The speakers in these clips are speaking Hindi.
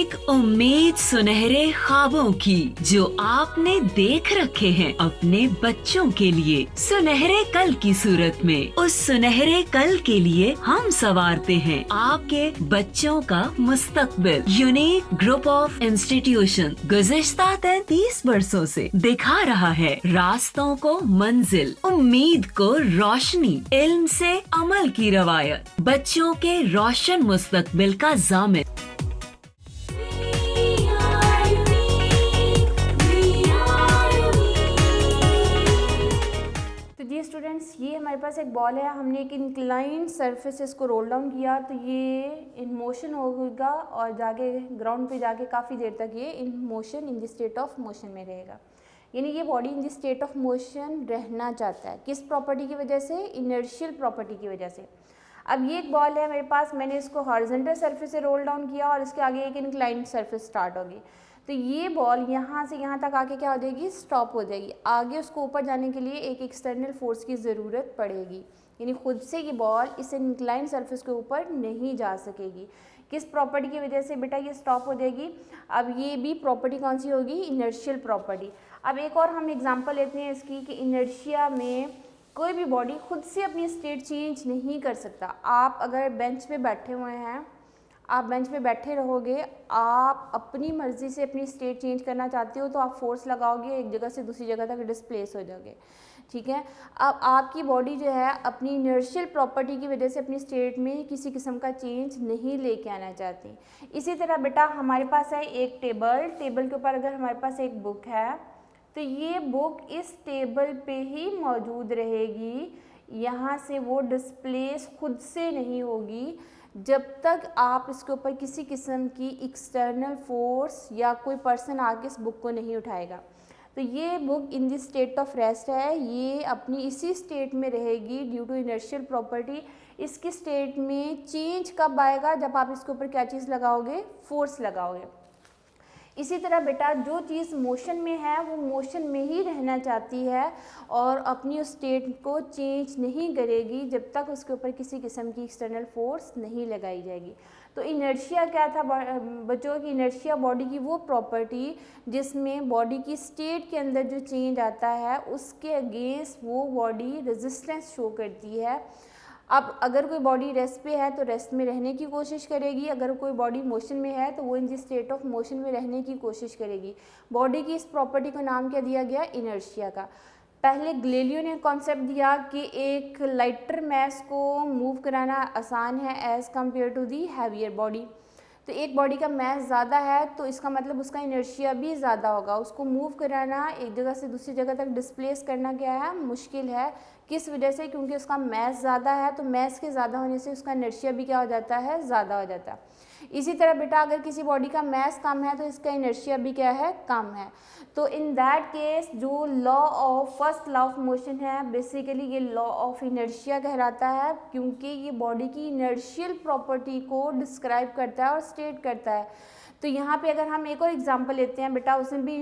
एक उम्मीद सुनहरे ख्वाबों की जो आपने देख रखे हैं अपने बच्चों के लिए, सुनहरे कल की सूरत में। उस सुनहरे कल के लिए हम संवारते हैं आपके बच्चों का मुस्तकबिल। यूनिक ग्रुप ऑफ इंस्टीट्यूशन गुज़िश्ता 33 वर्षों से दिखा रहा है रास्तों को मंजिल, उम्मीद को रोशनी, इल्म से अमल की रवायत, बच्चों के रोशन मुस्तकबिल का ज़ामिन। स्टूडेंट्स, ये हमारे पास एक बॉल है, हमने एक इंक्लाइंड सरफेस इसको रोल डाउन किया तो ये इन मोशन होगा और जाके ग्राउंड पे जाके काफ़ी देर तक ये in motion, in the state of motion में रहेगा। यानी ये body in the state of motion रहना चाहता है। किस प्रॉपर्टी की वजह से? इनर्शियल प्रॉपर्टी की वजह से। अब ये एक बॉल है मेरे पास, मैंने इसको हॉरिजॉन्टल सरफेस से रोल डाउन किया और इसके आगे एक इंक्लाइंड सरफेस स्टार्ट होगी, तो ये बॉल यहाँ से यहाँ तक आके क्या हो जाएगी? स्टॉप हो जाएगी। आगे उसको ऊपर जाने के लिए एक एक्सटर्नल फोर्स की ज़रूरत पड़ेगी, यानी खुद से ये बॉल इस इंक्लाइंड सरफेस के ऊपर नहीं जा सकेगी। किस प्रॉपर्टी की वजह से बेटा ये स्टॉप हो जाएगी? अब ये भी प्रॉपर्टी कौन सी होगी? Inertial property. अब एक और हम एग्जांपल लेते हैं इसकी कि इनर्शिया में कोई भी बॉडी खुद से अपनी स्टेट चेंज नहीं कर सकता। आप अगर बेंच पे बैठे हुए हैं, आप बेंच पे बैठे रहोगे, आप अपनी मर्ज़ी से अपनी स्टेट चेंज करना चाहते हो तो आप फोर्स लगाओगे, एक जगह से दूसरी जगह तक डिस्प्लेस हो जाओगे, ठीक है। अब आपकी बॉडी जो है अपनी इनर्शियल प्रॉपर्टी की वजह से अपनी स्टेट में किसी किस्म का चेंज नहीं लेके आना चाहती। इसी तरह बेटा हमारे पास है एक टेबल के ऊपर अगर हमारे पास एक बुक है तो ये बुक इस टेबल पे ही मौजूद रहेगी, यहाँ से वो डिस्प्लेस खुद से नहीं होगी जब तक आप इसके ऊपर किसी किस्म की एक्सटर्नल फोर्स या कोई पर्सन आके इस बुक को नहीं उठाएगा। तो ये book in the state of rest है, ये अपनी इसी स्टेट में रहेगी ड्यू टू इनर्शियल प्रॉपर्टी। इसकी स्टेट में चेंज कब आएगा? जब आप इसके ऊपर क्या चीज़ लगाओगे? फोर्स लगाओगे। इसी तरह बेटा जो चीज़ मोशन में है वो मोशन में ही रहना चाहती है और अपनी उस स्टेट को चेंज नहीं करेगी जब तक उसके ऊपर किसी किस्म की एक्सटर्नल फोर्स नहीं लगाई जाएगी। तो इनर्शिया क्या था बच्चों की? इनर्शिया बॉडी की वो प्रॉपर्टी जिसमें बॉडी की स्टेट के अंदर जो चेंज आता है उसके अगेंस्ट वो बॉडी रेजिस्टेंस शो करती है। अब अगर कोई बॉडी रेस्ट पे है तो रेस्ट में रहने की कोशिश करेगी, अगर कोई बॉडी मोशन में है तो वो इन दी स्टेट ऑफ मोशन में रहने की कोशिश करेगी। बॉडी की इस प्रॉपर्टी को नाम क्या दिया गया? इनर्शिया का। पहले गैलीलियो ने कॉन्सेप्ट दिया कि एक लाइटर मैस को मूव कराना आसान है as compare to the heavier body. तो एक बॉडी का मैस ज़्यादा है तो इसका मतलब उसका इनर्शिया भी ज़्यादा होगा। उसको मूव कराना, एक जगह से दूसरी जगह तक डिस्प्लेस करना क्या है? मुश्किल है। किस वजह से? क्योंकि उसका मैस ज़्यादा है, तो मैस के ज़्यादा होने से उसका इनर्शिया भी क्या हो जाता है? ज़्यादा हो जाता है। इसी तरह बेटा अगर किसी बॉडी का मैस कम है तो इसका इनर्शिया भी क्या है? कम है। तो इन दैट केस जो law of first law of motion है बेसिकली ये लॉ ऑफ इनर्शिया कहलाता है, क्योंकि ये बॉडी की इनर्शियल प्रॉपर्टी को डिस्क्राइब करता है और स्टेट करता है। तो यहाँ पे अगर हम एक और एग्जांपल लेते हैं बेटा, उसमें भी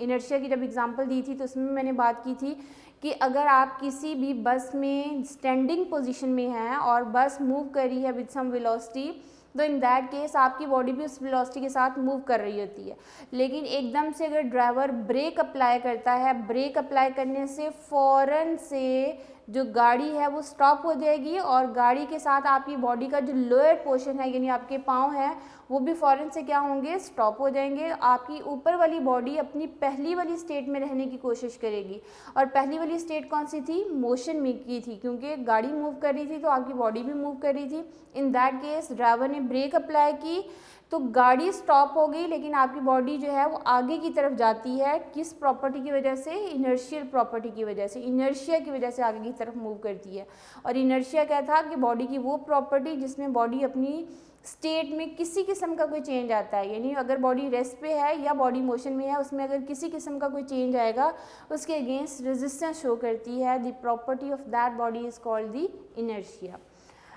इनर्शिया की जब एग्जांपल दी थी तो उसमें मैंने बात की थी कि अगर आप किसी भी बस में स्टैंडिंग पोजीशन में हैं और बस मूव कर रही है विद सम वेलोसिटी, तो इन दैट केस आपकी बॉडी भी उस वेलोसिटी के साथ मूव कर रही होती है। लेकिन एकदम से अगर ड्राइवर ब्रेक अप्लाई करता है, ब्रेक अप्लाई करने से फ़ौरन से जो गाड़ी है वो स्टॉप हो जाएगी और गाड़ी के साथ आपकी बॉडी का जो लोअर पोर्शन है यानी आपके पाँव हैं वो भी फ़ौरन से क्या होंगे? स्टॉप हो जाएंगे। आपकी ऊपर वाली बॉडी अपनी पहली वाली स्टेट में रहने की कोशिश करेगी। और पहली वाली स्टेट कौन सी थी? मोशन में की थी, क्योंकि गाड़ी मूव कर रही थी तो आपकी बॉडी भी मूव कर रही थी। इन दैट केस ड्राइवर ने ब्रेक अप्लाई की तो गाड़ी स्टॉप हो गई, लेकिन आपकी बॉडी जो है वो आगे की तरफ जाती है। किस प्रॉपर्टी की वजह से? इनर्शियल प्रॉपर्टी की वजह से, इनर्शिया की वजह से आगे की तरफ मूव करती है। और इनर्शिया क्या था? कि बॉडी की वो प्रॉपर्टी जिसमें बॉडी अपनी स्टेट में किसी किस्म का कोई चेंज आता है, यानी अगर बॉडी रेस्ट पे है या बॉडी मोशन में है उसमें अगर किसी किस्म का कोई चेंज आएगा उसके अगेंस्ट रेजिस्टेंस शो करती है। The property of that body is called the inertia.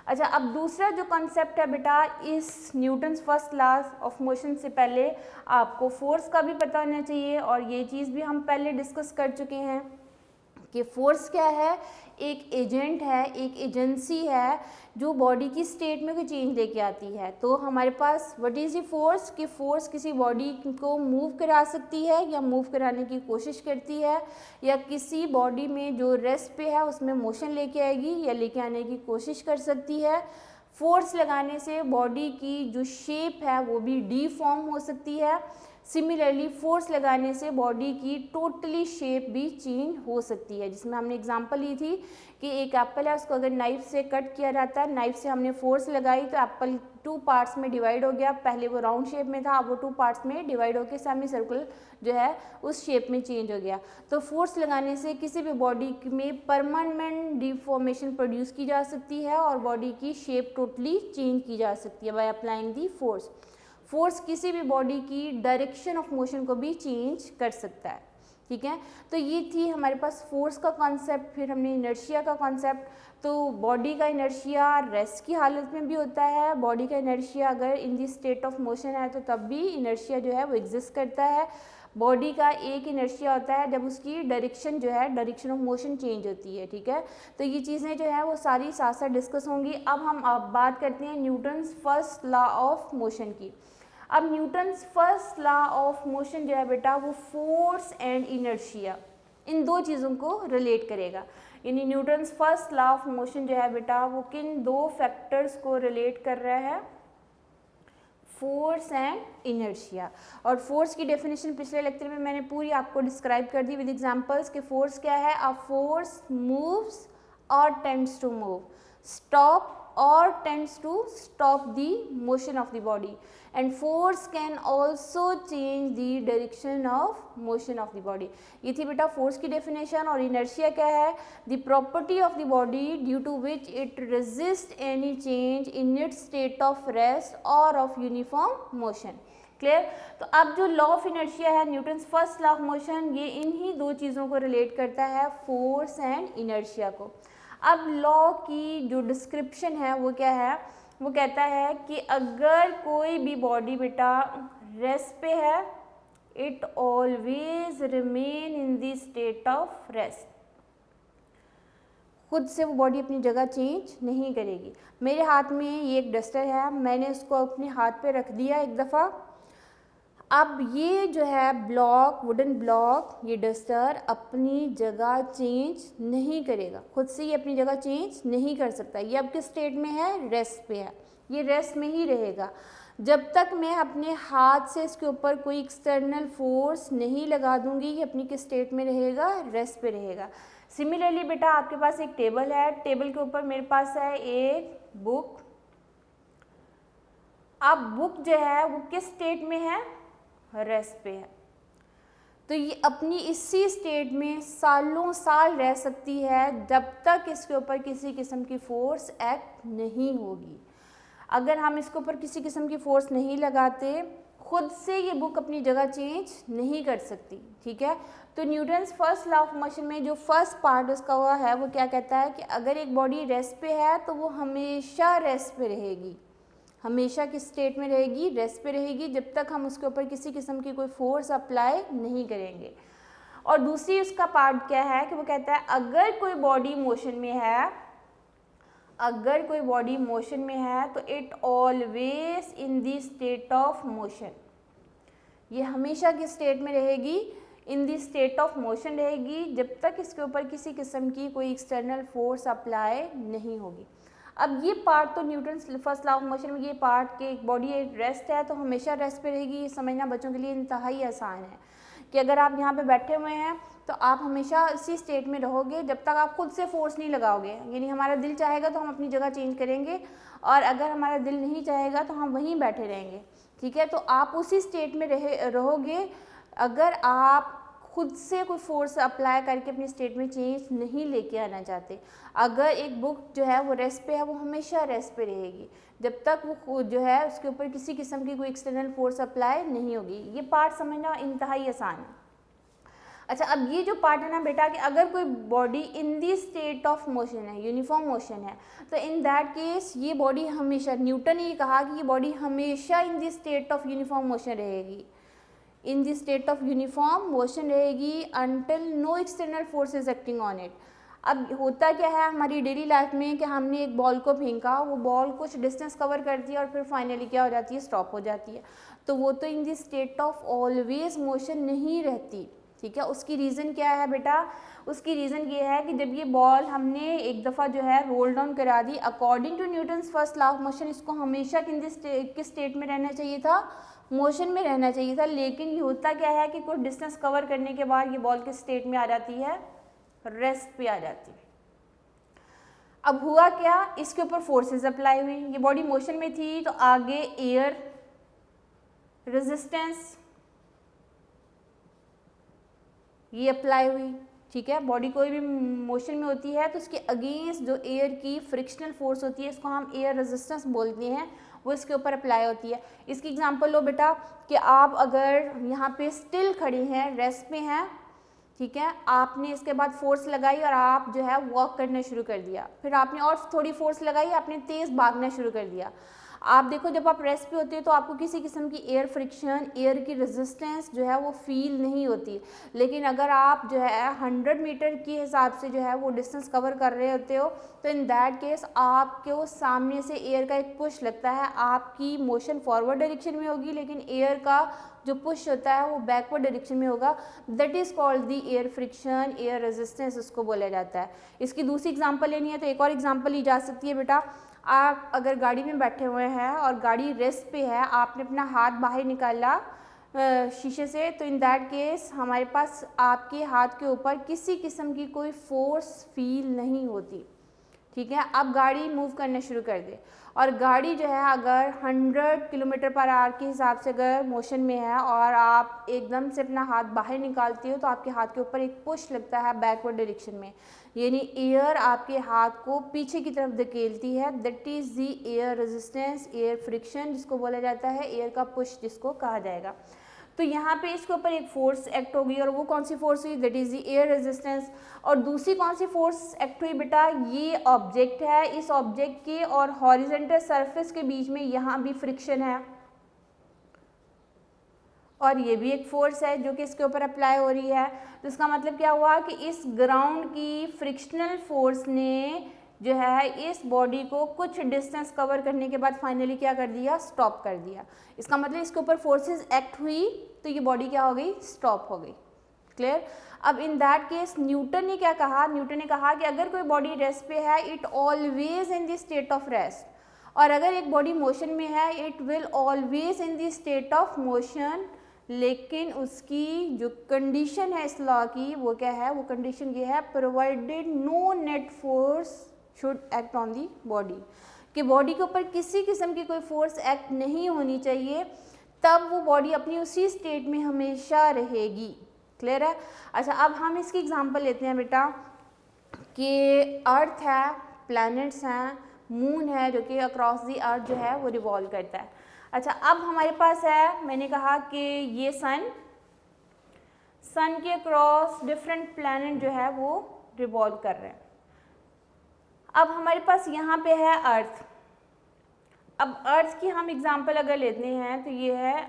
अच्छा, अब दूसरा जो कॉन्सेप्ट है बेटा, इस Newton's first law of motion से पहले आपको फोर्स का भी पता होना चाहिए और ये चीज़ भी हम पहले डिस्कस कर चुके हैं कि फोर्स क्या है, एक एजेंट है, एक एजेंसी है जो बॉडी की स्टेट में कोई चेंज लेके आती है। तो हमारे पास व्हाट इज़ द फोर्स, कि फोर्स किसी बॉडी को मूव करा सकती है या मूव कराने की कोशिश करती है, या किसी बॉडी में जो रेस्ट पे है उसमें मोशन लेके आएगी या लेके आने की कोशिश कर सकती है। फोर्स लगाने से बॉडी की जो शेप है वो भी डीफॉर्म हो सकती है। सिमिलरली फोर्स लगाने से बॉडी की टोटली शेप भी चेंज हो सकती है, जिसमें हमने एग्जांपल ली थी कि एक एप्पल है, उसको अगर नाइफ से कट किया जाता है, नाइफ से हमने फोर्स लगाई तो एप्पल 2 पार्ट्स में डिवाइड हो गया। पहले वो राउंड शेप में था, अब वो 2 पार्ट्स में डिवाइड होकर सेमी सर्कल जो है उस शेप में चेंज हो गया। तो फोर्स लगाने से किसी भी बॉडी में परमानेंट डिफॉर्मेशन प्रोड्यूस की जा सकती है और बॉडी की शेप टोटली चेंज की जा सकती है by applying the force. Force किसी भी बॉडी की डायरेक्शन ऑफ मोशन को भी चेंज कर सकता है, ठीक है। तो ये थी हमारे पास फोर्स का कॉन्सेप्ट। फिर हमने इनर्शिया का कॉन्सेप्ट। तो बॉडी का इनर्शिया रेस्ट की हालत में भी होता है, बॉडी का इनर्शिया अगर इन दी स्टेट ऑफ मोशन है तो तब भी इनर्शिया जो है वो एग्जिस्ट करता है। बॉडी का एक इनर्शिया होता है जब उसकी डायरेक्शन जो है, डायरेक्शन ऑफ मोशन चेंज होती है, ठीक है। तो ये चीज़ें जो है वो सारी साथ साथ डिस्कस होंगी। अब हम बात करते हैं Newton's first law of motion की। अब Newton's first law of motion जो है बेटा वो फोर्स एंड इनर्शिया इन दो चीज़ों को रिलेट करेगा। यानी Newton's first law of motion जो है बेटा वो किन दो फैक्टर्स को रिलेट कर रहा है, फोर्स एंड इनर्शिया। और फोर्स की डेफिनेशन पिछले लेक्चर में मैंने पूरी आपको डिस्क्राइब कर दी विद एग्जांपल्स कि फोर्स क्या है। अ फोर्स मूव्स और tends to move, stop or tends to stop the motion of the body, and force can also change the direction of motion of the body। ये थी बेटा फोर्स की डेफिनेशन। और इनर्शिया क्या है, the property of the body due to which it resist any change in its state of rest or of uniform motion। Clear. तो अब जो लॉ ऑफ इनर्शिया है, Newton's first law of motion, ये इन्हीं दो चीज़ों को रिलेट करता है, फोर्स एंड इनर्शिया को। अब लॉ की जो डिस्क्रिप्शन है वो क्या है, वो कहता है कि अगर कोई भी बॉडी बेटा रेस्ट पे है, it always remain in the state of rest. खुद से वो बॉडी अपनी जगह चेंज नहीं करेगी। मेरे हाथ में ये एक डस्टर है, मैंने उसको अपने हाथ पे रख दिया एक दफ़ा। अब ये जो है ब्लॉक, वुडन ब्लॉक, ये डस्टर अपनी जगह चेंज नहीं करेगा, खुद से ये अपनी जगह चेंज नहीं कर सकता। ये अब किस स्टेट में है, रेस्ट पे है, ये रेस्ट में ही रहेगा जब तक मैं अपने हाथ से इसके ऊपर कोई एक्सटर्नल फोर्स नहीं लगा दूंगी। ये अपनी किस स्टेट में रहेगा, रेस्ट पे रहेगा। सिमिलरली बेटा आपके पास एक टेबल है, टेबल के ऊपर मेरे पास है एक बुक। अब बुक जो है वो किस स्टेट में है, रेस्ट पे है। तो ये अपनी इसी स्टेट में सालों साल रह सकती है जब तक इसके ऊपर किसी किस्म की फोर्स एक्ट नहीं होगी। अगर हम इसके ऊपर किसी किस्म की फोर्स नहीं लगाते, खुद से ये बुक अपनी जगह चेंज नहीं कर सकती, ठीक है। तो Newton's first law of motion में जो फर्स्ट पार्ट उसका हुआ है वो क्या कहता है कि अगर एक बॉडी रेस्ट पे है तो वो हमेशा रेस्ट पे रहेगी, हमेशा किस स्टेट में रहेगी, रेस्ट पे रहेगी, जब तक हम उसके ऊपर किसी किस्म की कोई फोर्स अप्लाई नहीं करेंगे। और दूसरी उसका पार्ट क्या है कि वो कहता है अगर कोई बॉडी मोशन में है, अगर कोई बॉडी मोशन में है तो it always in the state of motion, ये हमेशा किस स्टेट में रहेगी, इन दी स्टेट ऑफ मोशन रहेगी जब तक इसके ऊपर किसी किस्म की कोई एक्सटर्नल फोर्स अप्लाई नहीं होगी। अब ये पार्ट तो Newton's first law of motion में ये पार्ट कि एक बॉडी रेस्ट है तो हमेशा रेस्ट पे रहेगी, ये समझना बच्चों के लिए इंतहाई आसान है कि अगर आप यहाँ पे बैठे हुए हैं तो आप हमेशा इसी स्टेट में रहोगे जब तक आप खुद से फोर्स नहीं लगाओगे। यानी हमारा दिल चाहेगा तो हम अपनी जगह चेंज करेंगे और अगर हमारा दिल नहीं चाहेगा तो हम वहीं बैठे रहेंगे, ठीक है। तो आप उसी स्टेट में रहोगे अगर आप खुद से कोई फोर्स अप्लाई करके अपनी स्टेट में चेंज नहीं लेके आना चाहते। अगर एक बुक जो है वो रेस्ट पे है, वो हमेशा रेस्ट पे रहेगी जब तक वो जो है उसके ऊपर किसी किस्म की कोई एक्सटर्नल फोर्स अप्लाई नहीं होगी। ये पार्ट समझना इंतहाई आसान है। अच्छा, अब ये जो पार्ट है ना बेटा कि अगर कोई body in the state of motion है, यूनिफॉर्म मोशन है, तो इन दैट केस ये बॉडी हमेशा, न्यूटन ने कहा कि ये बॉडी हमेशा in the state of uniform motion रहेगी। In the state of uniform motion रहेगी until no external force is acting on it. अब होता क्या है हमारी डेली लाइफ में कि हमने एक बॉल को फेंका, वो बॉल कुछ डिस्टेंस कवर करती है और फिर फाइनली क्या हो जाती है, स्टॉप हो जाती है। तो वो तो इन the state of always motion नहीं रहती, ठीक है। उसकी रीज़न क्या है बेटा, उसकी रीज़न ये है कि जब ये बॉल हमने एक दफ़ा जो है रोल डाउन करा दी, according to Newton's first law of motion इसको हमेशा किस स्टेट में रहना चाहिए था, मोशन में रहना चाहिए था। लेकिन ये होता क्या है कि कुछ डिस्टेंस कवर करने के बाद ये बॉल किस स्टेट में आ जाती है, रेस्ट पे आ जाती है। अब हुआ क्या, इसके ऊपर फोर्सेस अप्लाई हुई, ये बॉडी मोशन में थी तो आगे एयर रेजिस्टेंस ये अप्लाई हुई, ठीक है। बॉडी कोई भी मोशन में होती है तो उसके अगेंस्ट जो एयर की फ्रिक्शनल फोर्स होती है, इसको हम एयर रेजिस्टेंस बोलते हैं, वो इसके ऊपर अप्लाई होती है। इसकी एग्जांपल लो बेटा कि आप अगर यहाँ पे स्टिल खड़े हैं, रेस्ट पे हैं, ठीक है, आपने इसके बाद फोर्स लगाई और आप जो है वॉक करना शुरू कर दिया, फिर आपने और थोड़ी फोर्स लगाई, आपने तेज़ भागना शुरू कर दिया। आप देखो जब आप रेस्ट पे होते हो तो आपको किसी किस्म की एयर फ्रिक्शन, एयर की रेजिस्टेंस जो है वो फील नहीं होती। लेकिन अगर आप जो है 100 मीटर के हिसाब से जो है वो डिस्टेंस कवर कर रहे होते हो तो इन दैट केस आपको सामने से एयर का एक पुश लगता है, आपकी मोशन फॉरवर्ड डायरेक्शन में होगी लेकिन एयर का जो पुश होता है वो बैकवर्ड डायरेक्शन में होगा। That is called the air friction, air resistance उसको बोला जाता है। इसकी दूसरी एग्जांपल लेनी है तो एक और एग्जांपल ली जा सकती है बेटा। आप अगर गाड़ी में बैठे हुए हैं और गाड़ी रेस्ट पे है, आपने अपना हाथ बाहर निकाला शीशे से, तो इन दैट केस हमारे पास आपके हाथ के ऊपर किसी किस्म की कोई फोर्स फील नहीं होती, ठीक है। अब गाड़ी मूव करना शुरू कर दे और गाड़ी जो है अगर 100 किलोमीटर पर आवर के हिसाब से अगर मोशन में है और आप एकदम से अपना हाथ बाहर निकालती हो तो आपके हाथ के ऊपर एक पुश लगता है बैकवर्ड डायरेक्शन में, यानी एयर आपके हाथ को पीछे की तरफ धकेलती है। That is the air resistance, air friction जिसको बोला जाता है, एयर का पुश जिसको कहा जाएगा। तो यहाँ पे इसके ऊपर एक फोर्स एक्ट होगी और वो कौन सी फोर्स हुई, that is the air resistance. और दूसरी कौन सी फोर्स एक्ट हुई बेटा, ये ऑब्जेक्ट है, इस ऑब्जेक्ट के और हॉरिजॉन्टल सरफेस के बीच में यहाँ भी फ्रिक्शन है और ये भी एक फोर्स है जो कि इसके ऊपर अप्लाई हो रही है। तो इसका मतलब क्या हुआ कि इस ग्राउंड की फ्रिक्शनल फोर्स ने जो है इस बॉडी को कुछ डिस्टेंस कवर करने के बाद फाइनली क्या कर दिया, स्टॉप कर दिया। इसका मतलब इसके ऊपर फोर्सेस एक्ट हुई तो ये बॉडी क्या हो गई, स्टॉप हो गई। क्लियर। अब इन दैट केस न्यूटन ने क्या कहा, न्यूटन ने कहा कि अगर कोई बॉडी रेस्ट पे है it always in the state of rest, और अगर एक बॉडी मोशन में है it will always in the state of motion. लेकिन उसकी जो कंडीशन है इस लॉ की वो क्या है, वो कंडीशन ये है, provided no net force should act on the body, कि बॉडी के ऊपर किसी किस्म की कोई फोर्स एक्ट नहीं होनी चाहिए, तब वो बॉडी अपनी उसी स्टेट में हमेशा रहेगी। क्लियर है। अच्छा अब हम इसकी एग्जांपल लेते हैं बेटा कि अर्थ है, प्लैनेट्स हैं, मून है जो कि अक्रॉस दी अर्थ जो है वो रिवॉल्व करता है। अच्छा अब हमारे पास है, मैंने कहा कि ये सन के अक्रॉस डिफरेंट प्लैनेट जो है वो रिवॉल्व कर रहे हैं। अब हमारे पास यहाँ पे है अर्थ। अब अर्थ की हम एग्जांपल अगर लेते हैं तो ये है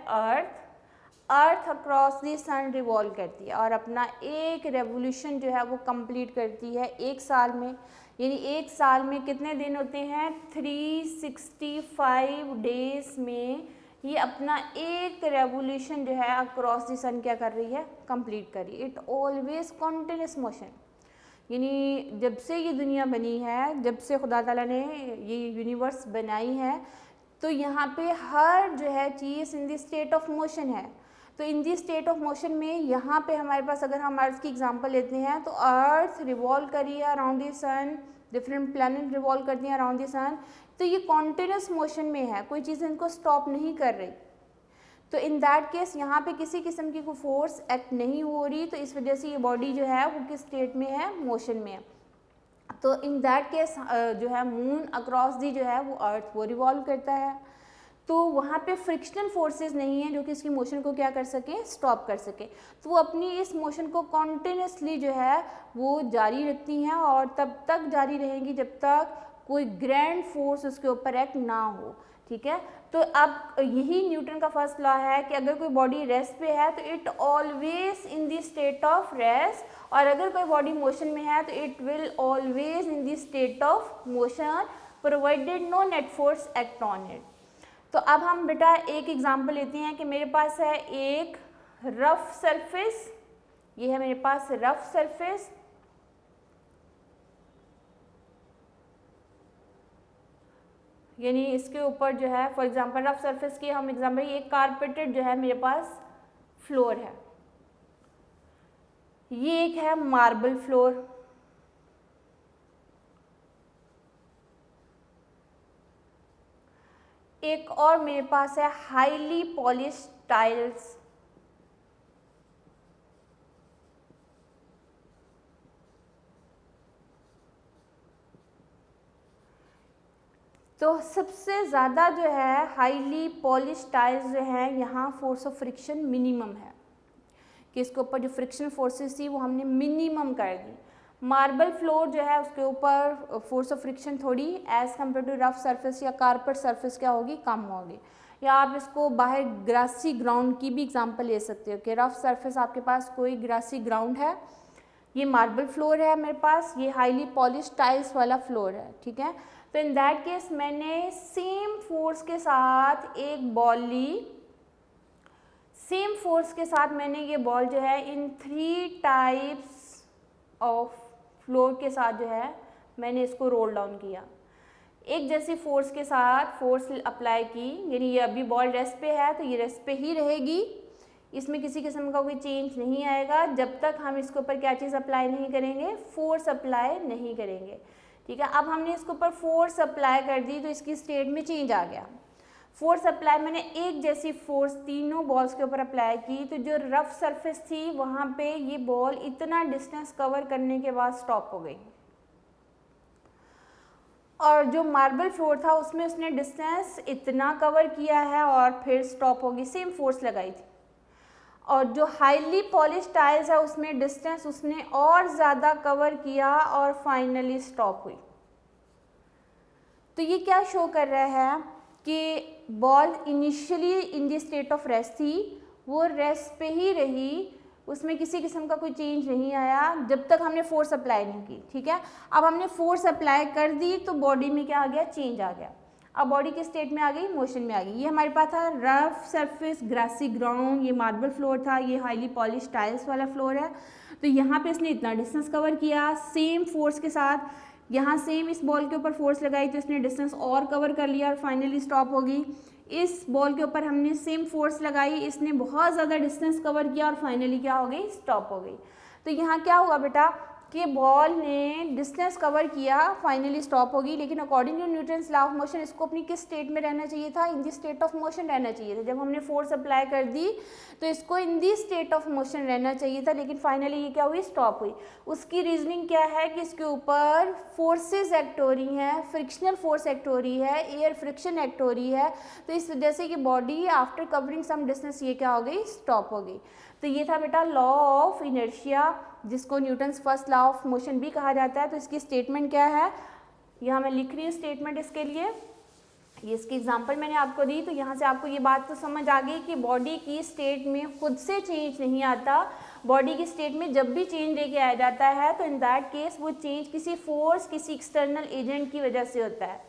अर्थ अक्रॉस दी सन रिवॉल्व करती है और अपना एक रेवोल्यूशन जो है वो कंप्लीट करती है एक साल में। यानी एक साल में कितने दिन होते हैं, 365 डेज में ये अपना एक रेवोल्यूशन जो है अक्रॉस दी सन क्या कर रही है, कंप्लीट कर रही है। इट ऑलवेज कॉन्टिन्यूस मोशन, यानी जब से ये दुनिया बनी है, जब से खुदा ताला ने ये यूनिवर्स बनाई है, तो यहाँ पे हर जो है चीज़ इन दी स्टेट ऑफ मोशन है। तो इन दी स्टेट ऑफ मोशन में यहाँ पे हमारे पास अगर हम अर्थ की एग्जांपल लेते हैं तो अर्थ रिवॉल्व करी है around the sun, different planet revolve करती हैं अराउंड द सन, तो ये कॉन्टिन्यूस मोशन में है, कोई चीज़ इनको स्टॉप नहीं कर रही। तो इन दैट केस यहाँ पे किसी किस्म की कोई फोर्स एक्ट नहीं हो रही, तो इस वजह से ये बॉडी जो है वो किस स्टेट में है, मोशन में है। तो इन दैट केस जो है मून अक्रॉस दी जो है वो अर्थ वो रिवॉल्व करता है, तो वहाँ पे फ्रिक्शनल फोर्सेस नहीं है जो कि इसकी मोशन को क्या कर सके, स्टॉप कर सके। तो वो अपनी इस मोशन को कॉन्टिन्यूसली जो है वो जारी रखती हैं और तब तक जारी रहेंगी जब तक कोई ग्रैंड फोर्स उसके ऊपर एक्ट ना हो। ठीक है। तो अब यही न्यूटन का फर्स्ट लॉ है कि अगर कोई बॉडी रेस्ट पे है तो it always in the state of rest, और अगर कोई बॉडी मोशन में है तो it will always in the state of motion provided no net force act on it. तो अब हम बेटा एक एग्जांपल लेते हैं कि मेरे पास है एक रफ सरफेस, ये है मेरे पास रफ सरफेस, यानी इसके ऊपर जो है फॉर एग्जांपल रफ सरफेस की हम एग्जांपल, ये कारपेटेड जो है मेरे पास फ्लोर है, ये एक है मार्बल फ्लोर, एक और मेरे पास है हाईली पॉलिश टाइल्स, तो सबसे ज़्यादा जो है हाईली पॉलिश टाइल्स जो है यहाँ फोर्स ऑफ फ्रिक्शन मिनिमम है, कि इसके ऊपर जो फ्रिक्शन फोर्सेस थी वो हमने मिनिमम कर दी। मार्बल फ्लोर जो है उसके ऊपर फोर्स ऑफ फ्रिक्शन थोड़ी as compare to rough surface या कारपेट सरफेस क्या होगी, कम होगी। या आप इसको बाहर ग्रासी ग्राउंड की भी एग्जांपल ले सकते हो कि रफ सरफेस आपके पास कोई ग्रासी ग्राउंड है, ये मार्बल फ्लोर है मेरे पास, ये हाईली पॉलिश टाइल्स वाला फ्लोर है, ठीक है। तो इन दैट केस मैंने सेम फोर्स के साथ एक बॉल ली, सेम फोर्स के साथ मैंने ये बॉल जो है इन 3 टाइप्स ऑफ फ्लोर के साथ जो है मैंने इसको रोल डाउन किया। एक जैसी फोर्स के साथ फोर्स अप्लाई की, यानी ये अभी बॉल रेस्ट पे है तो ये रेस्ट पे ही रहेगी, इसमें किसी किस्म का कोई चेंज नहीं आएगा जब तक हम इसके ऊपर क्या चीज़ अप्लाई नहीं करेंगे, फोर्स अप्लाई नहीं करेंगे, ठीक है। अब हमने इसके ऊपर फोर्स अप्लाई कर दी तो इसकी स्टेट में चेंज आ गया। फोर्स अप्लाई मैंने एक जैसी फोर्स तीनों बॉल्स के ऊपर अप्लाई की, तो जो रफ सरफेस थी वहाँ पे ये बॉल इतना डिस्टेंस कवर करने के बाद स्टॉप हो गई, और जो मार्बल फ्लोर था उसमें उसने डिस्टेंस इतना कवर किया है और फिर स्टॉप होगी, सेम फोर्स लगाई थी। और जो हाईली पॉलिश टाइल्स है उसमें डिस्टेंस उसने और ज़्यादा कवर किया और फाइनली स्टॉप हुई। तो ये क्या शो कर रहा है कि ball initially in the state of rest थी, वो रेस्ट पे ही रही, उसमें किसी किस्म का कोई चेंज नहीं आया जब तक हमने फोर्स अप्लाई नहीं की, ठीक है। अब हमने फोर्स अप्लाई कर दी तो बॉडी में क्या आ गया, चेंज आ गया, अब बॉडी के स्टेट में आ गई, मोशन में आ गई। ये हमारे पास था रफ सरफेस ग्रासी ग्राउंड, ये मार्बल फ्लोर था, ये हाईली पॉलिश टाइल्स वाला फ्लोर है। तो यहाँ पे इसने इतना डिस्टेंस कवर किया सेम फोर्स के साथ, यहाँ सेम इस बॉल के ऊपर फोर्स लगाई तो इसने डिस्टेंस और कवर कर लिया और फाइनली स्टॉप हो गई। इस बॉल के ऊपर हमने सेम फोर्स लगाई, इसने बहुत ज़्यादा डिस्टेंस कवर किया और फाइनली क्या हो गई, स्टॉप हो गई। तो यहाँ क्या हुआ बेटा कि बॉल ने डिस्टेंस कवर किया, फाइनली स्टॉप होगी, लेकिन according to Newton's law of motion इसको अपनी किस स्टेट में रहना चाहिए था, in the state of motion रहना चाहिए था। जब हमने फोर्स अप्लाई कर दी तो इसको इन दी स्टेट ऑफ मोशन रहना चाहिए था, लेकिन फाइनली ये क्या हुई, स्टॉप हुई। उसकी रीजनिंग क्या है कि इसके ऊपर फोर्सेज एक्ट हो रही हैं, फ्रिक्शनल फोर्स एक्ट हो रही है, एयर फ्रिक्शन एक्ट हो रही है, तो इस वजह से कि body after covering some distance ये क्या हो गई, स्टॉप हो गई। तो ये था बेटा लॉ ऑफ इनर्शिया, जिसको Newton's first law of motion भी कहा जाता है। तो इसकी स्टेटमेंट क्या है, यहाँ मैं लिख रही हूँ स्टेटमेंट इसके लिए, ये इसकी एग्जांपल मैंने आपको दी। तो यहाँ से आपको ये बात तो समझ आ गई कि बॉडी की स्टेट में खुद से चेंज नहीं आता, बॉडी की स्टेट में जब भी चेंज लेके आया जाता है तो इन दैट केस वो चेंज किसी फोर्स, किसी एक्सटर्नल एजेंट की वजह से होता है।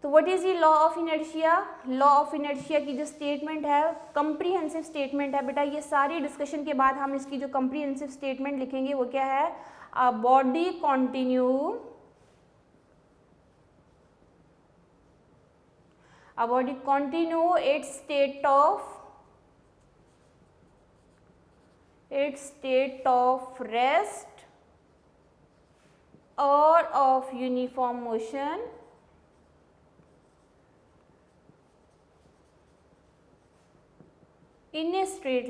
तो व्हाट इज ये law of inertia, law of inertia की जो स्टेटमेंट है कंप्रीहेंसिव स्टेटमेंट है बेटा। ये सारी डिस्कशन के बाद हम इसकी जो कंप्रीहेंसिव स्टेटमेंट लिखेंगे वो क्या है, a body continue, a body continue its state of rest or of uniform motion in a straight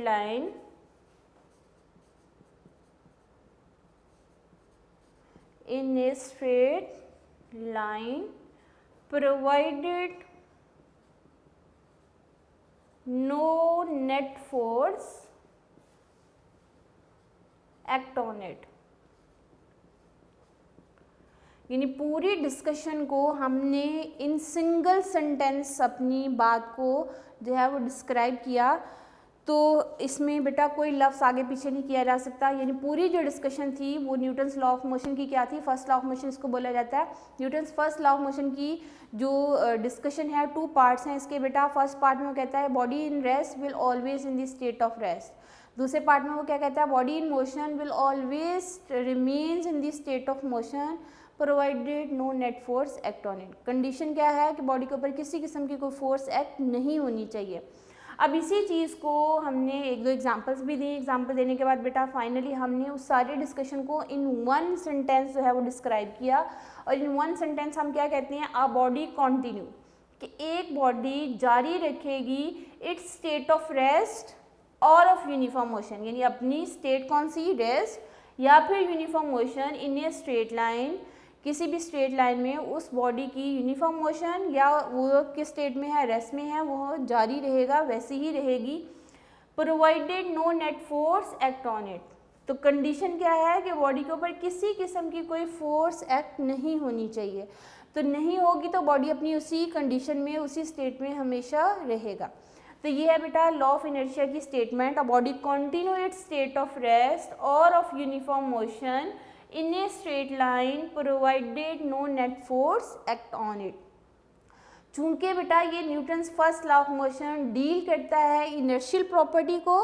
line provided no net force act on it, यानी पूरी डिस्कशन को हमने इन सिंगल सेंटेंस अपनी बात को जो है वो डिस्क्राइब किया। तो इसमें बेटा कोई लफ्ज़ आगे पीछे नहीं किया जा सकता। यानी पूरी जो डिस्कशन थी वो न्यूटन्स लॉ ऑफ मोशन की क्या थी, फर्स्ट लॉ ऑफ मोशन इसको बोला जाता है। Newton's first law of motion की जो डिस्कशन है 2 पार्ट्स हैं इसके बेटा। फर्स्ट पार्ट में वो कहता है body in rest will always in the state of rest. दूसरे पार्ट में वो क्या कहता है, body in motion will always remains in the state of motion provided no net force act on it. Condition क्या है कि बॉडी के ऊपर किसी किस्म की कोई फोर्स एक्ट नहीं होनी चाहिए। अब इसी चीज़ को हमने 1-2 एग्जांपल्स भी दिए। एग्जांपल देने के बाद बेटा फाइनली हमने उस सारे डिस्कशन को इन 1 सेंटेंस जो है वो डिस्क्राइब किया। और इन 1 सेंटेंस हम क्या कहते हैं, अ बॉडी कंटिन्यू, कि एक बॉडी जारी रखेगी इट्स स्टेट ऑफ रेस्ट और ऑफ यूनिफॉर्म मोशन, यानी अपनी स्टेट कौन सी, रेस्ट या फिर uniform motion in a straight line, किसी भी स्ट्रेट लाइन में उस बॉडी की यूनिफॉर्म मोशन या वो किस स्टेट में है, रेस्ट में है, वो जारी रहेगा, वैसी ही रहेगी। Provided no net force act on it. तो कंडीशन क्या है कि बॉडी के ऊपर किसी किस्म की कोई फोर्स एक्ट नहीं होनी चाहिए। तो नहीं होगी तो बॉडी अपनी उसी कंडीशन में, उसी स्टेट में हमेशा रहेगा। तो ये है बेटा लॉ ऑफ इनर्शिया की statement. A body continue its state of rest और of uniform motion in a straight line provided no net force act on it। चूंकि बेटा ये Newton's first law of motion deal करता है इनर्शियल प्रॉपर्टी को,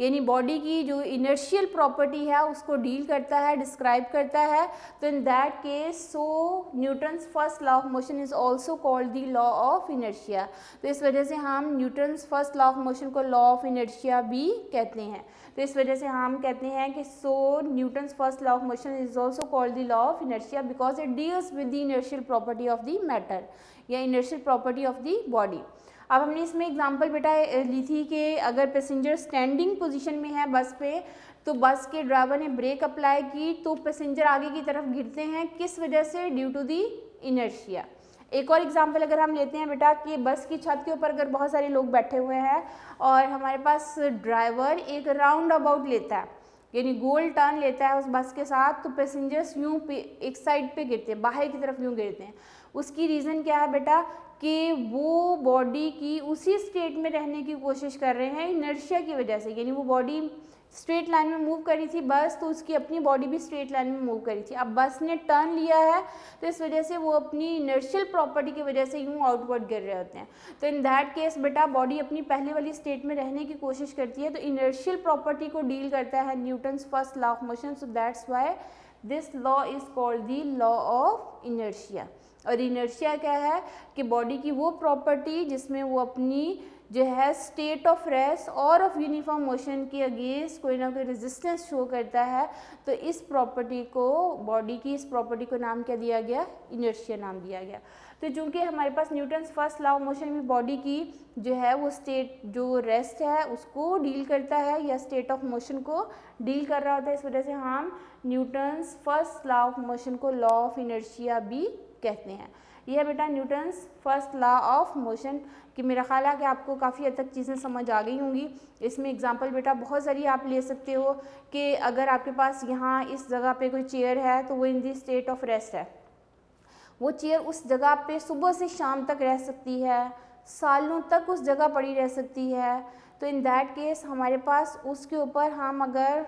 यानी बॉडी की जो इनर्शियल प्रॉपर्टी है उसको डील करता है, डिस्क्राइब करता है। तो in that case so Newton's first law of motion is also called the law of inertia. तो इस वजह से हम Newton's first law of motion को लॉ ऑफ इनर्शिया भी कहते हैं। तो इस वजह से हम कहते हैं कि so Newton's first law of motion is also called the law of inertia because it deals with the inertial property of the matter या inertial property of the body. अब हमने इसमें एग्जांपल बेटा ली थी कि अगर पैसेंजर स्टैंडिंग पोजीशन में है बस पे, तो बस के ड्राइवर ने ब्रेक अप्लाई की तो पैसेंजर आगे की तरफ गिरते हैं, किस वजह से, ड्यू टू दी इनर्शिया। एक और एग्जांपल अगर हम लेते हैं बेटा कि बस की छत के ऊपर अगर बहुत सारे लोग बैठे हुए हैं और हमारे पास ड्राइवर एक राउंड अबाउट लेता है, यानी गोल टर्न लेता है उस बस के साथ, तो पैसेंजर्स यूँ एक साइड पे गिरते हैं, बाहर की तरफ यूँ गिरते हैं। उसकी रीज़न क्या है बेटा कि वो बॉडी की उसी स्टेट में रहने की कोशिश कर रहे हैं इनर्शिया की वजह से, यानी वो बॉडी स्ट्रेट लाइन में मूव करी थी बस, तो उसकी अपनी बॉडी भी स्ट्रेट लाइन में मूव करी थी। अब बस ने टर्न लिया है तो इस वजह से वो अपनी इनर्शियल प्रॉपर्टी की वजह से यूँ आउटवर्ड गिर रहे होते हैं। तो इन दैट केस बेटा बॉडी अपनी पहले वाली स्टेट में रहने की कोशिश करती है, तो इनर्शियल प्रॉपर्टी को डील करता है Newton's first law of motion. So that's why this law is called the law of inertia. और इनर्शिया क्या है कि बॉडी की वो प्रॉपर्टी जिसमें वो अपनी जो है स्टेट ऑफ रेस्ट और ऑफ यूनिफॉर्म मोशन के अगेंस्ट कोई ना कोई रेजिस्टेंस शो करता है, तो इस प्रॉपर्टी को, बॉडी की इस प्रॉपर्टी को नाम क्या दिया गया, इनर्शिया नाम दिया गया। तो चूंकि हमारे पास Newton's first law of motion में बॉडी की जो है वो स्टेट जो रेस्ट है उसको डील करता है या स्टेट ऑफ मोशन को डील कर रहा होता है, इस वजह से हम Newton's first law of motion को लॉ ऑफ इनर्शिया भी कहते हैं। यह बेटा Newton's first law of motion कि मेरा ख्याल है कि आपको काफ़ी हद तक चीज़ें समझ आ गई होंगी। इसमें एग्जांपल बेटा बहुत सारी आप ले सकते हो कि अगर आपके पास यहाँ इस जगह पे कोई चेयर है तो वो इन दी स्टेट ऑफ रेस्ट है, वो चेयर उस जगह पे सुबह से शाम तक रह सकती है, सालों तक उस जगह पड़ी रह सकती है। तो इन दैट केस हमारे पास उसके ऊपर हम अगर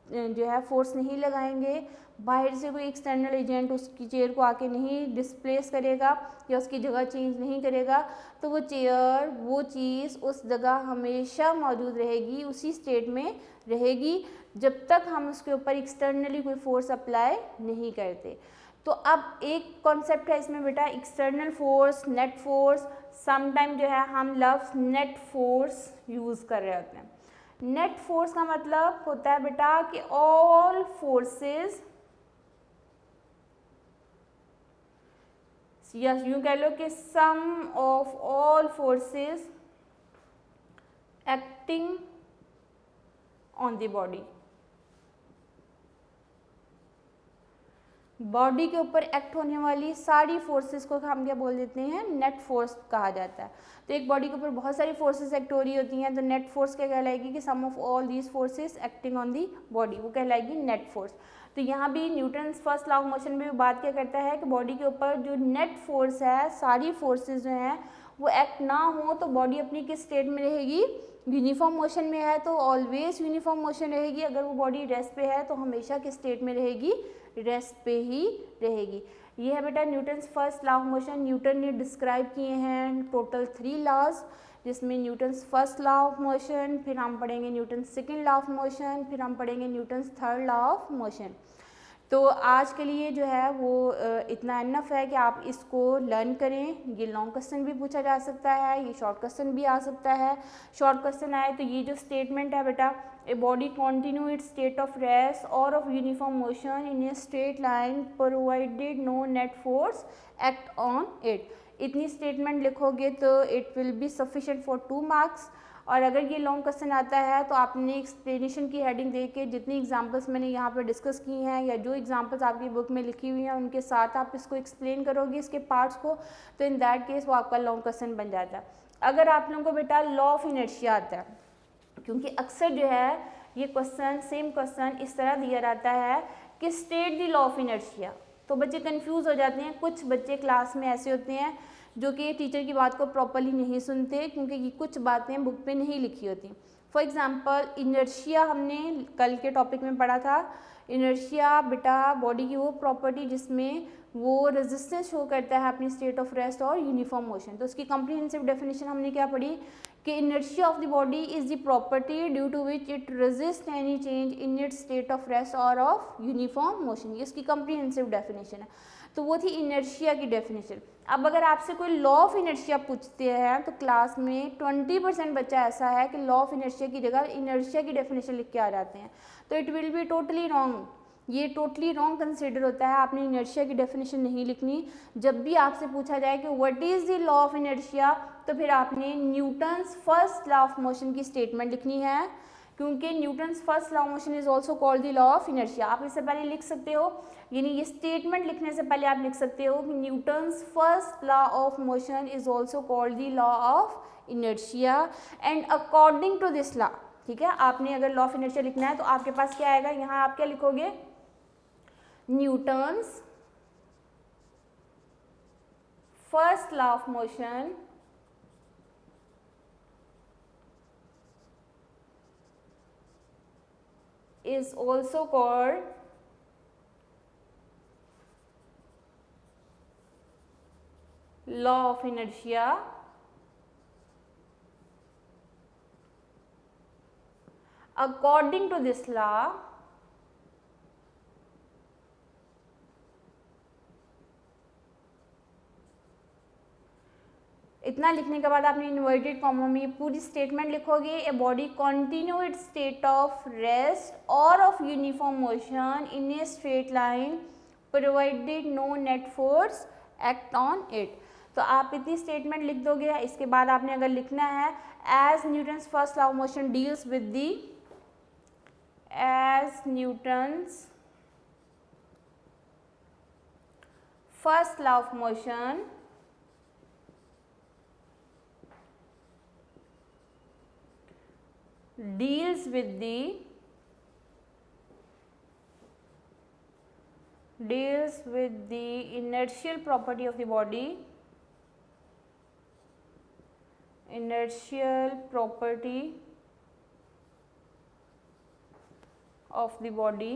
जो है फोर्स नहीं लगाएंगे, बाहर से कोई एक्सटर्नल एजेंट उसकी चेयर को आके नहीं डिस्प्लेस करेगा या उसकी जगह चेंज नहीं करेगा, तो वो चेयर, वो चीज़ उस जगह हमेशा मौजूद रहेगी, उसी स्टेट में रहेगी जब तक हम उसके ऊपर एक्सटर्नली कोई फोर्स अप्लाई नहीं करते। तो अब एक कॉन्सेप्ट है इसमें बेटा external force, net force. Sometime जो है हम लफ्ज़ नेट फोर्स यूज़ कर रहे होते हैं। नेट फोर्स का मतलब होता है बेटा कि ऑल फोर्सेस, या यूं कह लो कि sum of all forces acting on the body. Body के ऊपर एक्ट होने वाली सारी फोर्सेस को हम क्या बोल देते हैं, नेट फोर्स कहा जाता है। तो एक बॉडी के ऊपर बहुत सारी फोर्सेस एक्ट हो रही होती हैं, तो नेट फोर्स क्या कहलाएगी कि sum of all these forces acting on the body, वो कहलाएगी नेट फोर्स। तो यहाँ भी Newton's first law of motion में भी बात क्या करता है कि बॉडी के ऊपर जो नेट फोर्स है, सारी फोर्सेस जो हैं वो एक्ट ना हो तो बॉडी अपनी किस स्टेट में रहेगी, यूनिफॉर्म मोशन में है तो ऑलवेज यूनिफॉर्म मोशन रहेगी, अगर वो बॉडी रेस्ट पे है तो हमेशा किस स्टेट में रहेगी, रेस्ट पे ही रहेगी। ये है बेटा Newton's first law of motion. Newton ने डिस्क्राइब किए हैं टोटल 3 लॉज, जिसमें Newton's first law of motion, फिर हम पढ़ेंगे Newton's second law of motion, फिर हम पढ़ेंगे Newton's third law of motion. तो आज के लिए जो है वो इतना इनफ है कि आप इसको लर्न करें। ये लॉन्ग क्वेश्चन भी पूछा जा सकता है, ये शॉर्ट क्वेश्चन भी आ सकता है। शॉर्ट क्वेश्चन आए तो ये जो स्टेटमेंट है बेटा, a body continue its state of rest और of uniform motion in a straight line provided no net force act on it. इतनी स्टेटमेंट लिखोगे तो it will be sufficient for 2 marks. और अगर ये लॉन्ग क्वेश्चन आता है तो आपने एक्सप्लेनेशन की हेडिंग दे के जितनी एग्जांपल्स मैंने यहाँ पर डिस्कस की हैं या जो एग्जांपल्स आपकी बुक में लिखी हुई हैं उनके साथ आप इसको एक्सप्लेन करोगे इसके पार्ट्स को, तो इन दैट केस वो आपका लॉन्ग क्वेश्चन बन जाता है। अगर आप लोगों को बेटा लॉ ऑफ इनर्शिया आता है, क्योंकि अक्सर जो है ये क्वेश्चन सेम क्वेश्चन इस तरह दिया जाता है कि state the law of inertia, तो बच्चे कंफ्यूज हो जाते हैं। कुछ बच्चे क्लास में ऐसे होते हैं जो कि टीचर की बात को प्रॉपर्ली नहीं सुनते, क्योंकि ये कुछ बातें बुक पे नहीं लिखी होती। फॉर एग्जांपल इनर्शिया हमने कल के टॉपिक में पढ़ा था। इनर्शिया बेटा बॉडी की वो प्रॉपर्टी जिसमें वो रेजिस्टेंस शो करता है अपनी स्टेट ऑफ रेस्ट और यूनिफॉर्म मोशन। तो उसकी कॉम्प्रिहेंसिव डेफिनेशन हमने क्या पढ़ी कि inertia of the body is the property due to which it resist any change in its state of rest और ऑफ यूनिफॉर्म मोशन। ये उसकी कॉम्प्रिहेंसिव डेफिनेशन है। तो वो थी इनर्शिया की डेफिनेशन। अब अगर आपसे कोई लॉ ऑफ इनर्शिया पूछते हैं तो क्लास में 20% बच्चा ऐसा है कि लॉ ऑफ इनर्शिया की जगह इनर्शिया की डेफिनेशन लिख के आ जाते हैं, तो it will be totally wrong. ये टोटली रॉन्ग कंसिडर होता है। आपने इनर्शिया की डेफिनेशन नहीं लिखनी। जब भी आपसे पूछा जाए कि what is the law of inertia, तो फिर आपने Newton's first law of motion की स्टेटमेंट लिखनी है, क्योंकि Newton's first law of motion is also called the law of inertia. आप इससे पहले लिख सकते हो, यानी ये स्टेटमेंट लिखने से पहले आप लिख सकते हो कि Newton's first law of motion is also called the law of inertia and according to this law. ठीक है, आपने अगर लॉ ऑफ इनर्शिया लिखना है तो आपके पास क्या आएगा, यहाँ आप क्या लिखोगे, Newton's first law of motion is also called law of inertia according to this law इतना लिखने के बाद आपने इन्वर्टेड कॉमा में ये पूरी स्टेटमेंट लिखोगे। A body continue its state of rest और of uniform motion in a straight line provided no net force act on it. तो आप इतनी स्टेटमेंट लिख दोगे। इसके बाद आपने अगर लिखना है as Newton's first law of motion deals with the, as Newton's first law of motion deals with the inertial property of the body, inertial property of the body,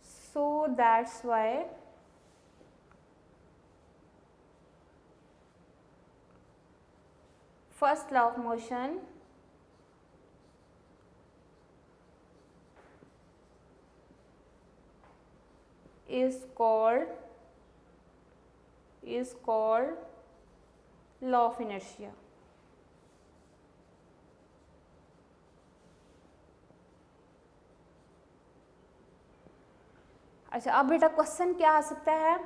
so that's why first law of motion is called law of inertia। अच्छा, अब बेटा क्वेश्चन क्या आ सकता है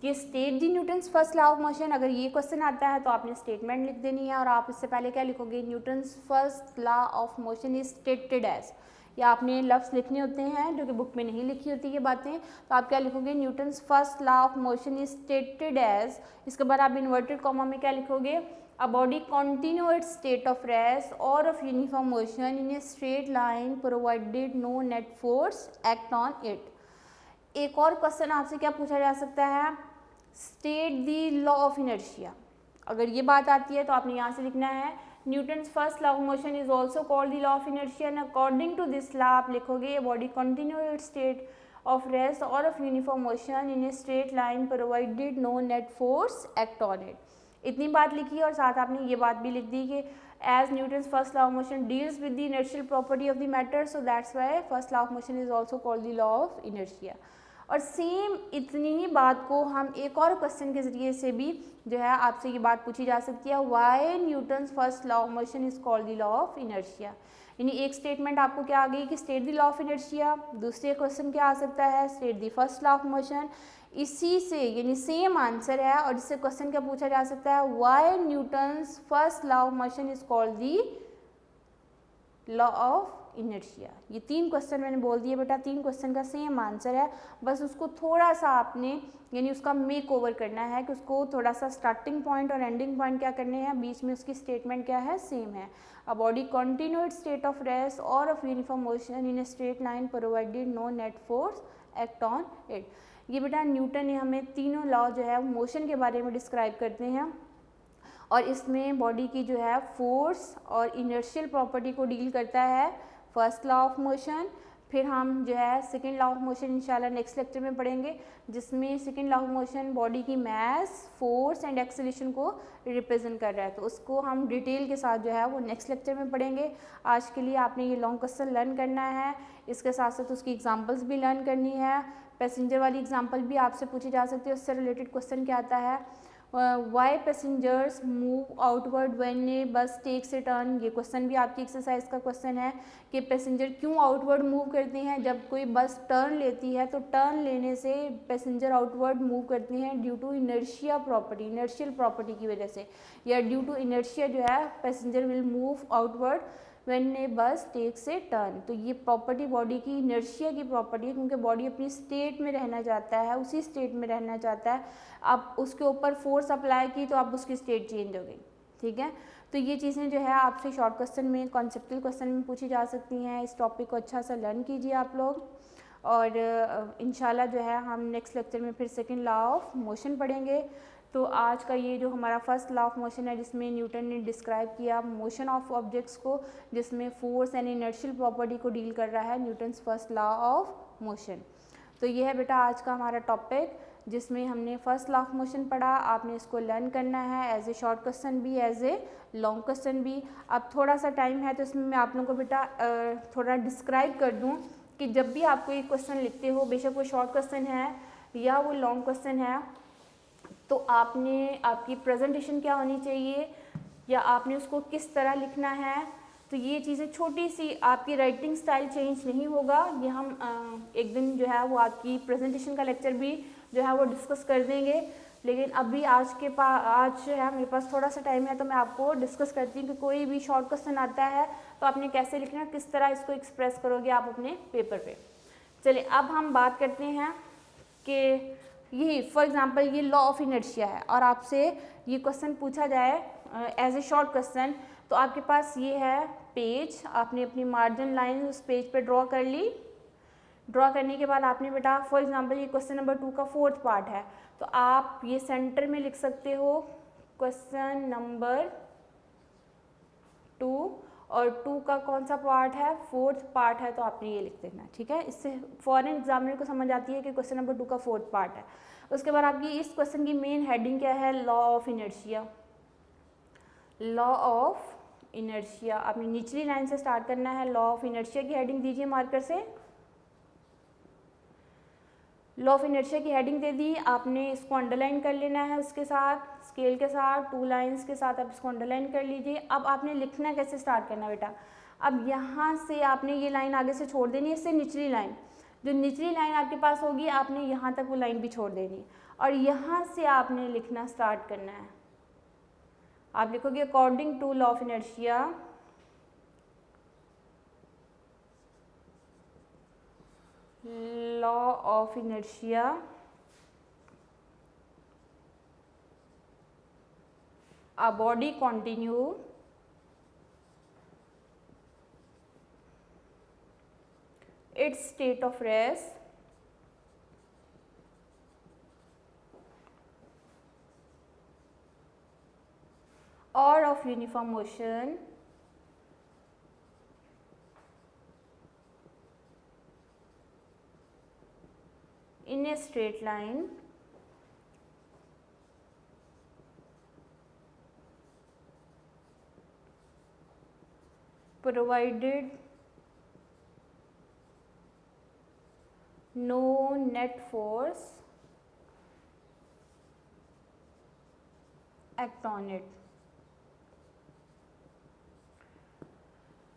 कि state the Newton's first law of motion. अगर ये क्वेश्चन आता है तो आपने स्टेटमेंट लिख देनी है और आप इससे पहले क्या लिखोगे, Newton's first law of motion is stated as, या आपने लफ्ज़ लिखने होते हैं जो कि बुक में नहीं लिखी होती ये बातें, तो आप क्या लिखोगे, Newton's first law of motion is stated as, इसके बाद आप इन्वर्टेड कॉमा में क्या लिखोगे, a body continue its state of rest or of uniform motion in a straight line provided no net force act on it। एक और क्वेश्चन आपसे क्या पूछा जा सकता है, state the law of inertia. अगर ये बात आती है तो आपने यहाँ से लिखना है Newton's first law of motion is also called the law of inertia and according to this law आप लिखोगे a body continue its state of rest और of uniform motion in a straight line provided no net force act on it. इतनी बात लिखी और साथ आपने ये बात भी लिख दी कि as Newton's first law of motion deals with the inertial property of the matter so that's why first law of motion is also called the law of inertia. और सेम इतनी ही बात को हम एक और क्वेश्चन के ज़रिए से भी जो है आपसे ये बात पूछी जा सकती है, why Newton's first law of motion is called the law of inertia. यानी एक स्टेटमेंट आपको क्या आ गई कि state the law of inertia, दूसरे क्वेश्चन क्या आ सकता है, state the first law of motion. इसी से यानी सेम आंसर है और इससे क्वेश्चन क्या पूछा जा सकता है, why Newton's first law of motion is called the law of inertia. ये 3 क्वेश्चन मैंने बोल दिए बेटा, 3 क्वेश्चन का सेम आंसर है, बस उसको थोड़ा सा आपने यानी उसका मेक ओवर करना है कि उसको थोड़ा सा स्टार्टिंग पॉइंट और एंडिंग पॉइंट क्या करने हैं, बीच में उसकी स्टेटमेंट क्या है, सेम है। A body continue its state of rest और of uniform motion in a straight line provided no net force act on it. ये बेटा न्यूटन ने हमें तीनों लॉ जो है मोशन के बारे में डिस्क्राइब करते हैं और इसमें बॉडी की जो है फोर्स और इनर्शियल प्रॉपर्टी को डील करता है फर्स्ट लॉ ऑफ मोशन। फिर हम जो है सेकेंड लॉ ऑफ मोशन इंशाल्लाह नेक्स्ट लेक्चर में पढ़ेंगे, जिसमें second law of motion body की मास, फोर्स एंड एक्सेलरेशन को रिप्रेजेंट कर रहा है, तो उसको हम डिटेल के साथ जो है वो नेक्स्ट लेक्चर में पढ़ेंगे। आज के लिए आपने ये लॉन्ग क्वेश्चन लर्न करना है, इसके साथ साथ उसकी एग्जांपल्स भी लर्न करनी है। पैसेंजर वाली एग्जांपल भी आपसे पूछी जा सकती है, उससे रिलेटेड क्वेश्चन क्या आता है, why passengers move outward when a bus takes a turn. ये क्वेश्चन भी आपकी एक्सरसाइज का क्वेश्चन है कि पैसेंजर क्यों आउटवर्ड मूव करते हैं, जब कोई बस टर्न लेती है तो टर्न लेने से पैसेंजर आउटवर्ड मूव करते हैं due to inertia property, inertial property की वजह से, या ड्यू टू इनर्शिया जो है passenger will move outward when a bus takes a turn. तो ये प्रॉपर्टी बॉडी की इनर्शिया की प्रॉपर्टी है, क्योंकि बॉडी अपनी स्टेट में रहना चाहता है, उसी स्टेट में रहना चाहता है। आप उसके ऊपर फोर्स अप्लाई की तो आप उसकी स्टेट चेंज हो गई, ठीक है। तो ये चीज़ें जो है आपसे शॉर्ट क्वेश्चन में, कॉन्सेप्चुअल क्वेश्चन में पूछी जा सकती हैं। इस टॉपिक को अच्छा सा लर्न कीजिए आप लोग, और इंशाल्लाह जो है हम नेक्स्ट लेक्चर में फिर सेकेंड लॉ ऑफ मोशन पढ़ेंगे। तो आज का ये जो हमारा फर्स्ट लॉ ऑफ मोशन है, जिसमें न्यूटन ने डिस्क्राइब किया मोशन ऑफ ऑब्जेक्ट्स को, जिसमें फोर्स एंड इनर्शियल प्रॉपर्टी को डील कर रहा है Newton's first law of motion. तो ये है बेटा आज का हमारा टॉपिक, जिसमें हमने फर्स्ट लॉ ऑफ मोशन पढ़ा। आपने इसको लर्न करना है एज ए शॉर्ट क्वेश्चन भी, एज ए लॉन्ग क्वेश्चन भी। अब थोड़ा सा टाइम है तो इसमें मैं आप लोगों को बेटा थोड़ा डिस्क्राइब कर दूँ कि जब भी आपको एक क्वेश्चन लिखते हो, बेशक वो शॉर्ट क्वेश्चन है या वो लॉन्ग क्वेश्चन है, तो आपने आपकी प्रेजेंटेशन क्या होनी चाहिए या आपने उसको किस तरह लिखना है। तो ये चीज़ें छोटी सी, आपकी राइटिंग स्टाइल चेंज नहीं होगा, ये हम एक दिन जो है वो आपकी प्रेजेंटेशन का लेक्चर भी जो है वो डिस्कस कर देंगे। लेकिन अभी आज जो है मेरे पास थोड़ा सा टाइम है, तो मैं आपको डिस्कस करती हूँ कि कोई भी शॉर्ट क्वेश्चन आता है तो आपने कैसे लिखना है, किस तरह इसको एक्सप्रेस करोगे आप अपने पेपर पे। चलिए अब हम बात करते हैं कि यही फॉर एग्जांपल ये लॉ ऑफ इनर्शिया है और आपसे ये क्वेश्चन पूछा जाए एज ए शॉर्ट क्वेश्चन, तो आपके पास ये है पेज, आपने अपनी मार्जिन लाइन उस पेज पे ड्रॉ कर ली। ड्रॉ करने के बाद आपने बेटा फॉर एग्जांपल ये क्वेश्चन नंबर 2 का 4th पार्ट है, तो आप ये सेंटर में लिख सकते हो क्वेश्चन नंबर 2, और 2 का कौन सा पार्ट है, 4th पार्ट है, तो आपने ये लिख देना, ठीक है। इससे फॉरेन एग्जामिनर को समझ आती है कि क्वेश्चन नंबर 2 का 4th पार्ट है। उसके बाद आपकी इस क्वेश्चन की मेन हेडिंग क्या है, law of inertia. Law of inertia आपने निचली लाइन से स्टार्ट करना है। लॉ ऑफ इनर्शिया की हेडिंग दीजिए मार्कर से। लॉ ऑफ इनर्शिया की हेडिंग दे दी, आपने इसको अंडरलाइन कर लेना है, उसके साथ स्केल के साथ 2 लाइंस के साथ आप इसको अंडरलाइन कर लीजिए। अब आपने लिखना कैसे स्टार्ट करना बेटा, अब यहाँ से आपने ये लाइन आगे से छोड़ देनी है, इससे निचली लाइन, जो निचली लाइन आपके पास होगी आपने यहाँ तक वो लाइन भी छोड़ देनी, और यहाँ से आपने लिखना स्टार्ट करना है। आप लिखोगे according to law of inertia, law of inertia, a body continue its state of rest or of uniform motion in a straight line provided no net force act on it।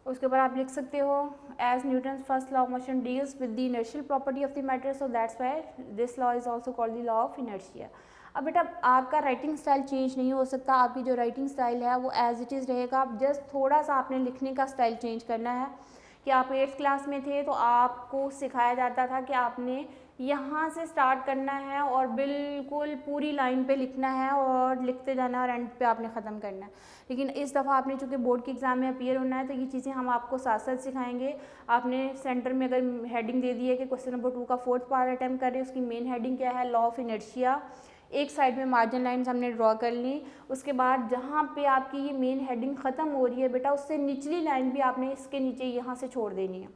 उसके बाद आप लिख सकते हो as Newton's first law of motion deals with the inertial property of the matter, so that's why this law is also called the law of inertia. अब बेटा आपका राइटिंग स्टाइल चेंज नहीं हो सकता, आपकी जो राइटिंग स्टाइल है वो एज इट इज़ रहेगा। आप जस्ट थोड़ा सा आपने लिखने का स्टाइल चेंज करना है कि आप 8th क्लास में थे तो आपको सिखाया जाता था कि आपने यहाँ से स्टार्ट करना है और बिल्कुल पूरी लाइन पे लिखना है और लिखते जाना और एंड पे आपने ख़त्म करना है। लेकिन इस दफ़ा आपने चूँकि बोर्ड के एग्ज़ाम में अपीयर होना है तो ये चीज़ें हम आपको साथ साथ सिखाएंगे। आपने सेंटर में अगर हेडिंग दे दी है कि क्वेश्चन नंबर 2 का 4th पार्ट अटैम्प्ट कर रहे हैं, उसकी मेन हेडिंग क्या है, लॉ ऑफ इनर्शिया। एक साइड में मार्जिन लाइंस हमने ड्रॉ कर ली। उसके बाद जहाँ पे आपकी ये मेन हेडिंग ख़त्म हो रही है बेटा, उससे निचली लाइन भी आपने इसके नीचे यहाँ से छोड़ देनी है।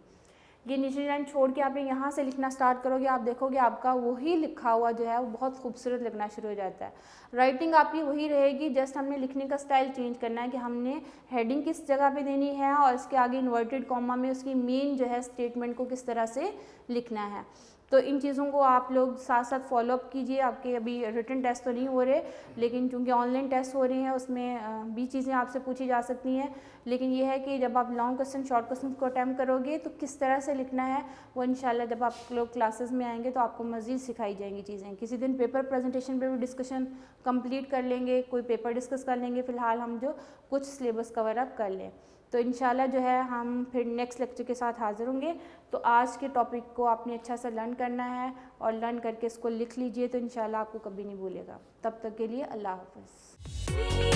ये निचली लाइन छोड़ के आपने यहाँ से लिखना स्टार्ट करोगे, आप देखोगे आपका वही लिखा हुआ जो है वो बहुत खूबसूरत लगना शुरू हो जाता है। राइटिंग आपकी वही रहेगी, जस्ट हमने लिखने का स्टाइल चेंज करना है कि हमने हेडिंग किस जगह पे देनी है और इसके आगे इन्वर्टेड कॉमा में उसकी मेन जो है स्टेटमेंट को किस तरह से लिखना है। तो इन चीज़ों को आप लोग साथ साथ फॉलोअप कीजिए। आपके अभी रिटन टेस्ट तो नहीं हो रहे, लेकिन चूँकि ऑनलाइन टेस्ट हो रहे हैं उसमें भी चीज़ें आपसे पूछी जा सकती हैं। लेकिन ये है कि जब आप लॉन्ग क्वेश्चन शॉर्ट क्वेश्चन को अटैम्प्ट करोगे तो किस तरह से लिखना है वो इंशाल्लाह जब आप लोग क्लासेस में आएंगे तो आपको मज़ीद सिखाई जाएंगी चीज़ें। किसी दिन पेपर प्रेजेंटेशन पे भी डिस्कशन कंप्लीट कर लेंगे, कोई पेपर डिस्कस कर लेंगे। फ़िलहाल हम जो कुछ सिलेबस कवर अप कर लें तो इंशाल्लाह जो है हम फिर नेक्स्ट लेक्चर के साथ हाज़िर होंगे। तो आज के टॉपिक को आपने अच्छा सा लर्न करना है और लर्न करके इसको लिख लीजिए तो इंशाल्लाह आपको कभी नहीं भूलेगा। तब तक के लिए अल्लाह हाफ़िज़।